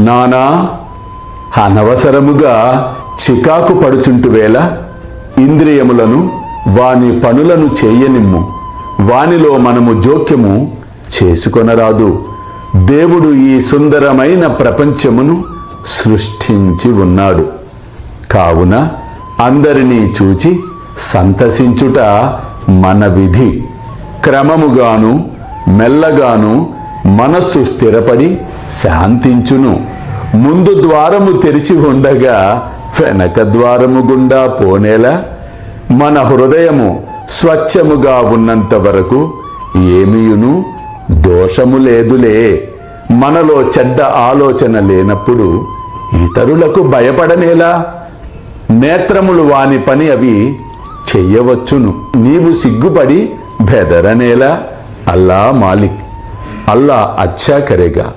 నానా అనవసరముగా చికాకు పడుచుంటువేళ ఇంద్రియములను వాని పనులను చేయనిమ్ము. వానిలో మనము జోక్యము చేసుకొనరాదు. దేవుడు ఈ సుందరమైన ప్రపంచమును సృష్టించి ఉన్నాడు. కావున అందరినీ చూచి సంతసించుట మన విధి. క్రమముగాను మెల్లగాను మనస్సు స్థిరపడి శాంతించును. ముందు ద్వారము తెరిచి ఉండగా వెనక ద్వారము గుండా పోనేలా మన హృదయము స్వచ్ఛముగా ఉన్నంత వరకు ఏమీయును దోషము లేదులే. మనలో చెడ్డ ఆలోచన లేనప్పుడు ఇతరులకు భయపడనేలా? నేత్రములు వాని పని అవి చెయ్యవచ్చును. నీవు సిగ్గుపడి బెదరనేలా? అల్లా మాలిక్, అల్లా అచ్చా కరేగా.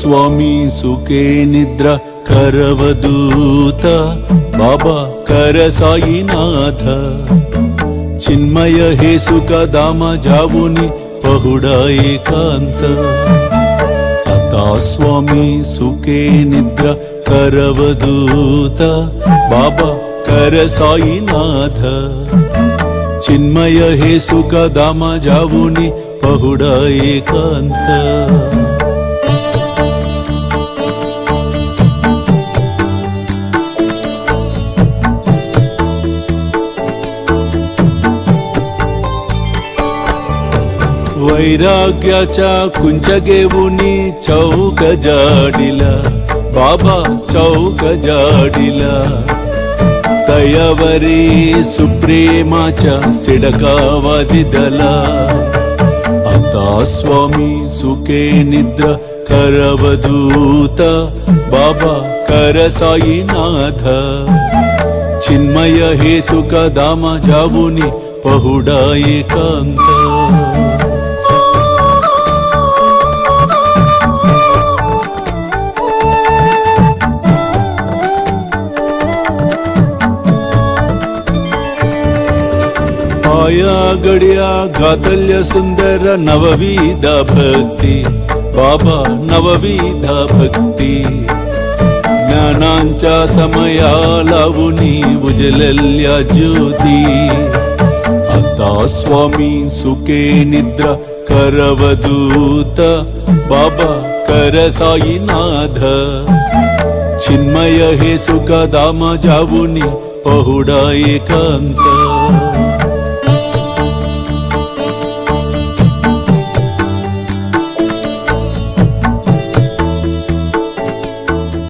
ಸ್ವಾಮಿ ಸುಖೇ ನಿದ್ರ ಕರವದೂತ ಬಾಬಾ ಕರ ಸಾಯಿನಾಥ ಚಿನ್ಮಯ ಹೇ ಸುಖ ಧಾಮ ಜಾವುನಿ ಪಹುಡಾ ಏಕಾಂತ ಅತಾ ಸ್ವಾಮಿ ಸುಖೇ ನಿದ್ರ ಕರವದೂತ ಬಾಬಾ ಕರ ಸಾಯಿನಾಥ ಚಿನ್ಮಯ ಹೇ ಸುಖ ಧಾಮ ಜಾವುನಿ ಪಹುಡಾ ಏಕಾಂತ वैराग्याच्या कुंचगेवुनी चौक जाडिला बाबा चौक जाडिला तयावरी सुप्रेमाच्या सिडकावादिदला आता स्वामी सुखे निद्रा करवदूत बाबा कर साईनाथ चिन्मय हे सुख धाम जावुनी पहुडा एकांत आया गड्या गातल्य सुंदर नवविध भक्ती बाबा नवविध भक्ती ज्ञानांच्या समया लावुनी उजलल्या ज्योती आता स्वामी सुखे निद्रा करवदूत बाबा कर साईनाथ चिन्मय हे सुख धाम जावुनी पहुडा एकांत